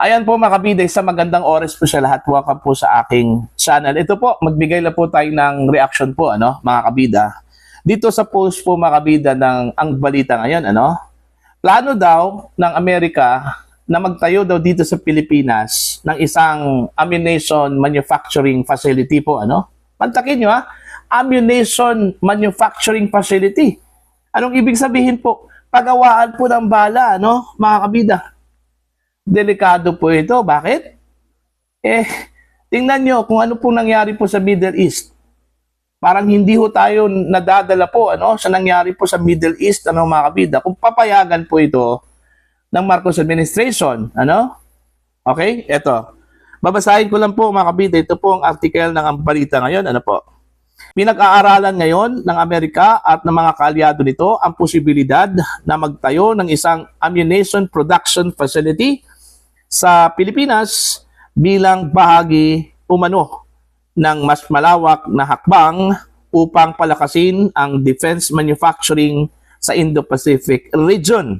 Ayan po mga kabida, sa magandang oras po sa lahat. Welcome po sa aking channel. Ito po, magbigay na po tayo ng reaction po, mga kabida. Dito sa post po mga kabida ng ang balita ngayon, plano daw ng Amerika na magtayo daw dito sa Pilipinas ng isang ammunition manufacturing facility po, Pantakin nyo ammunition manufacturing facility. Anong ibig sabihin po? Pagawaan po ng bala, mga kabida. Delikado po ito. Bakit? Tingnan nyo kung ano po nangyari po sa Middle East. Parang hindi ho tayo nadadala po sa nangyari po sa Middle East, mga kabida. Kung papayagan po ito ng Marcos administration, Okay? Ito. Babasahin ko lang po mga kabida. Ito po ang article ng ang balita ngayon. Pinag-aaralan ngayon ng Amerika at ng mga kaalyado nito ang posibilidad na magtayo ng isang ammunition production facility sa Pilipinas bilang bahagi umano ng mas malawak na hakbang upang palakasin ang defense manufacturing sa Indo-Pacific region.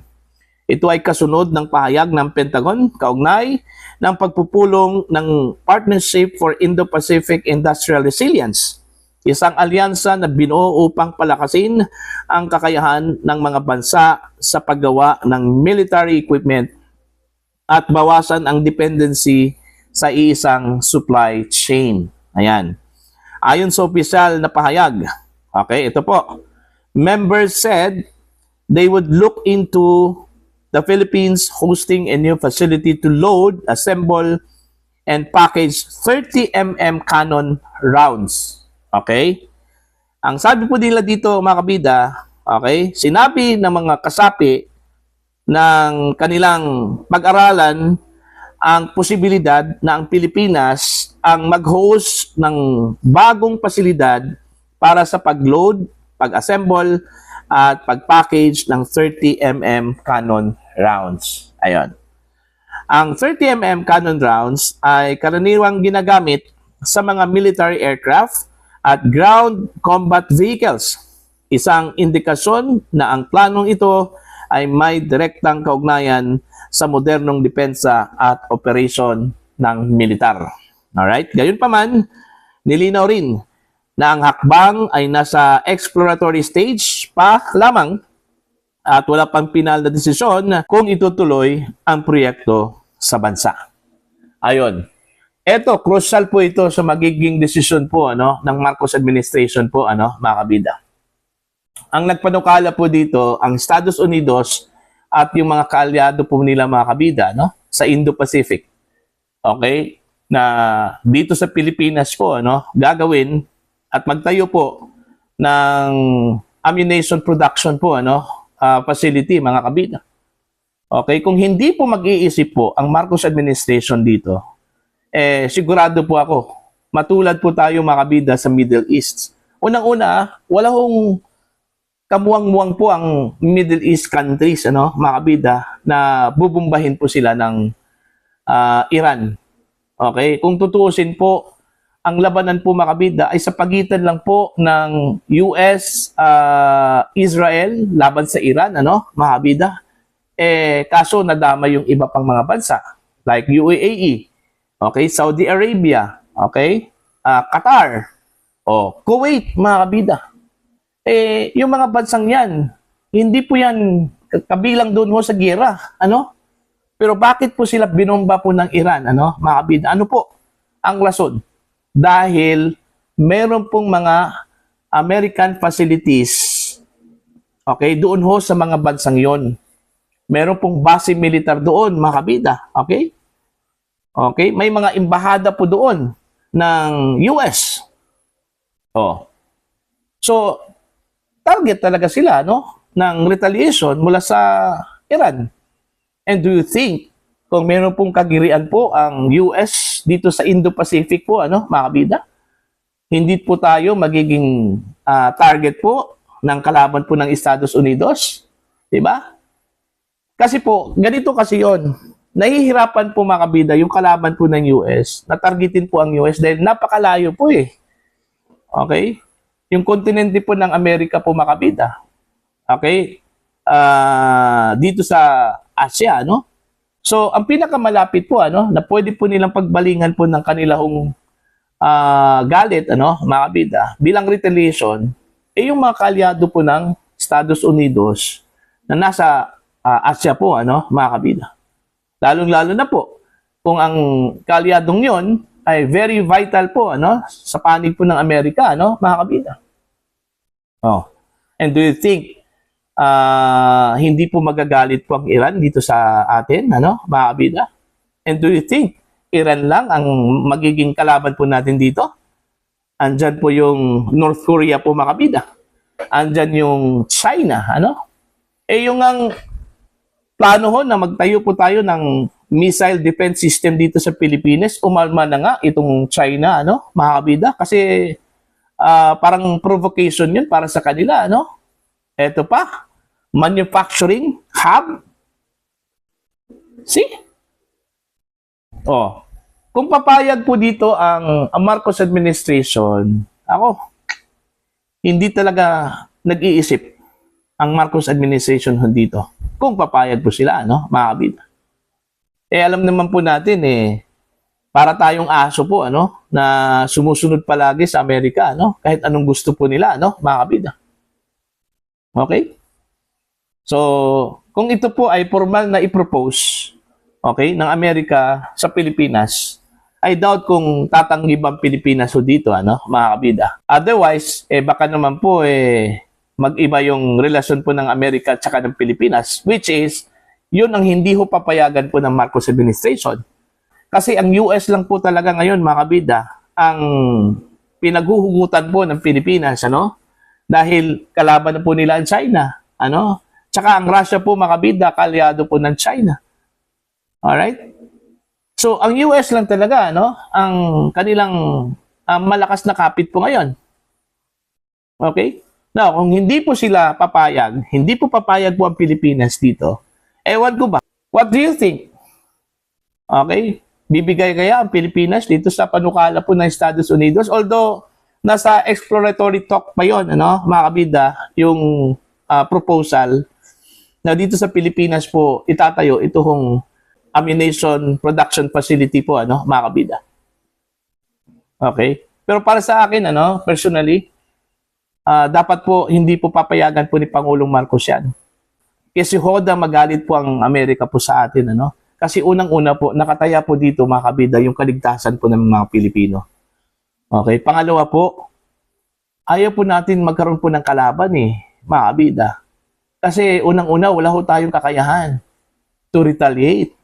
Ito ay kasunod ng pahayag ng Pentagon kaugnay ng pagpupulong ng Partnership for Indo-Pacific Industrial Resilience, isang alyansa na binuo upang palakasin ang kakayahan ng mga bansa sa paggawa ng military equipment at bawasan ang dependency sa isang supply chain. Ayan. Ayon sa opisyal na pahayag, okay, ito po. Members said they would look into the Philippines hosting a new facility to load, assemble, and package 30mm cannon rounds. Okay? Ang sabi po nila dito, mga kabida, okay, sinabi ng mga kasapi ng kanilang pag-aralan ang posibilidad na ang Pilipinas ang mag-host ng bagong pasilidad para sa pag-load, pag-assemble, at pag-package ng 30mm cannon rounds. Ayon. Ang 30mm cannon rounds ay karaniwang ginagamit sa mga military aircraft at ground combat vehicles. Isang indikasyon na ang planong ito ay may direktang kaugnayan sa modernong depensa at operasyon ng militar. Alright? Gayunpaman, nilinaw rin na ang hakbang ay nasa exploratory stage pa lamang at wala pang pinal na desisyon kung itutuloy ang proyekto sa bansa. Ayon. Ito, crucial po ito sa magiging desisyon po ng Marcos administration po, mga kabida. Ang nagpanukala po dito, ang Estados Unidos at yung mga kaalyado po nila mga kabida sa Indo-Pacific. Okay? Na dito sa Pilipinas po, gagawin at magtayo po ng ammunition production po, facility, mga kabida. Okay? Kung hindi po mag-iisip po ang Marcos administration dito, sigurado po ako, matulad po tayo mga kabida sa Middle East. Unang-una, wala hong kamuwang-muwang po ang Middle East countries, mga kabida, na bubumbahin po sila ng Iran. Okay? Kung tutuusin po, ang labanan po mga kabida ay sa pagitan lang po ng US, Israel, laban sa Iran, mga kabida. Kaso nadama yung iba pang mga bansa, like UAE, okay? Saudi Arabia, okay? Qatar, Kuwait, mga kabida. Yung mga bansang yan, hindi po yan kabilang doon sa giyera, Pero bakit po sila binomba po ng Iran, mga kabida? Ano po ang rason? Dahil meron pong mga American facilities, okay, doon sa mga bansang yon. Meron pong base militar doon, mga kabida, okay? Okay, may mga embahada po doon ng US. So, target talaga sila ng retaliation mula sa Iran. And do you think kung meron pong kagirian po ang US dito sa Indo-Pacific po, mga kabida, hindi po tayo magiging target po ng kalaban po ng Estados Unidos? Diba? Kasi po, ganito kasi yon. Nahihirapan po mga kabida yung kalaban po ng US, natargetin po ang US dahil napakalayo po Okay? Yung kontinente po ng Amerika po mga kabida. Okay? Dito sa Asia, So, ang pinakamalapit po, na pwede po nilang pagbalingan po ng kanilang galit, mga kabida, bilang retaliation, yung mga kaalyado po ng Estados Unidos na nasa Asia po, mga kabida. Lalong-lalo na po, kung ang kaalyadong yon ay very vital po, sa panig po ng Amerika, mga kabida. Oh. And do you think hindi po magagalit po ang Iran dito sa atin, mga kabida? And do you think Iran lang ang magiging kalaban po natin dito? Andyan po yung North Korea po, mga kabida. Andyan yung China, yung ang plano ho na magtayo po tayo ng missile defense system dito sa Pilipinas, umalma na nga itong China, mga kabida, kasi parang provocation yun para sa kanila, Eto pa, manufacturing hub. See? Oh. Kung papayag po dito ang Marcos administration, ako, hindi talaga nag-iisip ang Marcos administration dito. Kung papayag po sila, mga kabida. Alam naman po natin, para tayong aso po, na sumusunod palagi sa Amerika, kahit anong gusto po nila, mga kabida. Okay? So, kung ito po ay formal na i-propose, okay, ng Amerika sa Pilipinas, I doubt kung tatanggi ba ang Pilipinas dito, mga kabida. Otherwise, baka naman po, mag-iba yung relasyon po ng Amerika at saka ng Pilipinas, which is, yun ang hindi ho papayagan po ng Marcos administration. Kasi ang US lang po talaga ngayon, mga kabida, ang pinaghuhugutan po ng Pilipinas, dahil kalaban na po nila ang China, Tsaka ang Russia po, mga kabida, kaalyado po ng China. Alright? So, ang US lang talaga, ang kanilang malakas na kapit po ngayon. Okay? Now, kung hindi po sila papayag, hindi po papayag po ang Pilipinas dito, ewan ko ba? What do you think? Okay? Bibigay kaya ang Pilipinas dito sa panukala po ng Estados Unidos? Although, nasa exploratory talk pa yun, mga kabida, yung proposal na dito sa Pilipinas po itatayo itong ammunition production facility po, mga kabida. Okay? Pero para sa akin, personally, dapat po hindi po papayagan po ni Pangulong Marcos yan. Kasi hoda magalit po ang Amerika po sa atin, Kasi unang-una po, nakataya po dito, mga kabida, yung kaligtasan po ng mga Pilipino. Okay? Pangalawa po, ayaw po natin magkaroon po ng kalaban, mga kabida. Kasi unang-una, wala ho tayong kakayahan to retaliate.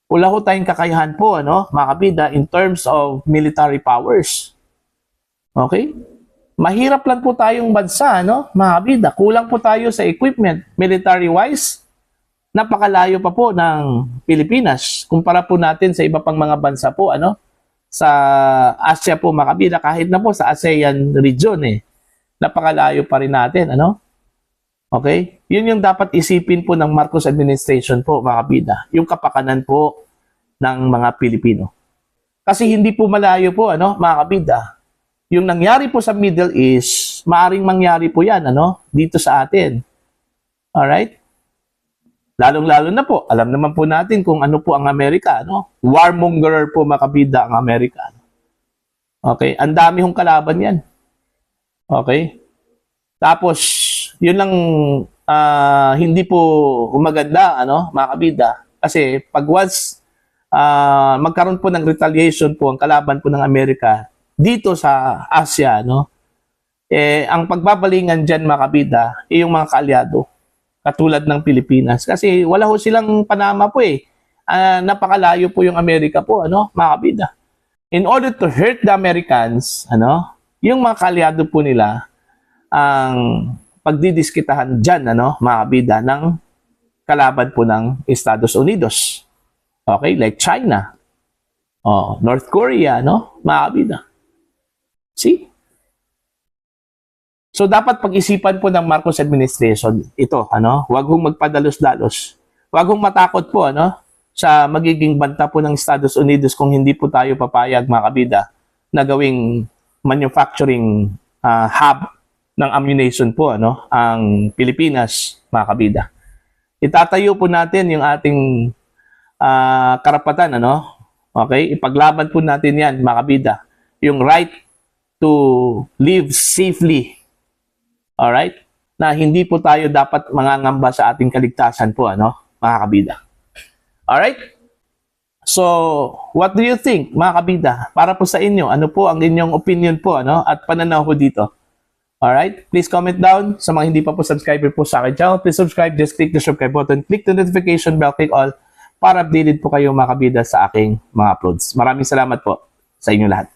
Wala ho tayong kakayahan po, mga kabida, in terms of military powers. Okay? Mahirap lang po tayong bansa, mga kabida. Kulang po tayo sa equipment, military-wise. Napakalayo pa po ng Pilipinas. Kumpara po natin sa iba pang mga bansa po, sa Asia po, mga kabida, kahit na po sa ASEAN region, napakalayo pa rin natin, Okay? Yun yung dapat isipin po ng Marcos administration po, mga kabida. Yung kapakanan po ng mga Pilipino. Kasi hindi po malayo po, mga kabida. Yung nangyari po sa Middle East, maaring mangyari po yan, dito sa atin. Alright? Lalong-lalo na po, alam naman po natin kung ano po ang Amerika, warmonger po, mga kabida, ang Amerika. Okay? Ang dami hong kalaban yan. Okay? Tapos, yun lang hindi po umaganda, mga kabida. Kasi pag once magkaroon po ng retaliation po ang kalaban po ng Amerika dito sa Asia, ang pagbabalingan dyan, mga kabida, yung mga kaalyado, katulad ng Pilipinas. Kasi wala ho silang panama po napakalayo po yung Amerika po, mga kabida. In order to hurt the Americans, yung mga kaalyado po nila, ang pagdidiskitahan dyan, mga kabida, ng kalaban po ng Estados Unidos. Okay? Like China. North Korea, mga kabida. See? So, dapat pag-isipan po ng Marcos administration ito, Huwag hong magpadalos-dalos. Huwag hong matakot po, sa magiging banta po ng Estados Unidos kung hindi po tayo papayag, mga kabida, na gawing manufacturing hub ng ammunition po, ang Pilipinas, mga kabida. Itatayo po natin yung ating karapatan, ano? Okay? Ipaglaban po natin yan, mga kabida. Yung right to live safely. Alright? Na hindi po tayo dapat mangangamba sa ating kaligtasan po, ano, mga kabida. Alright? So, what do you think, mga kabida? Para po sa inyo, ano po ang inyong opinion po, ano, at pananaw po dito? Alright? Please comment down. Sa mga hindi pa po subscriber po sa akin channel, please subscribe. Just click the subscribe button. Click the notification bell. Click all para updated po kayo, mga kabida, sa aking mga uploads. Maraming salamat po sa inyo lahat.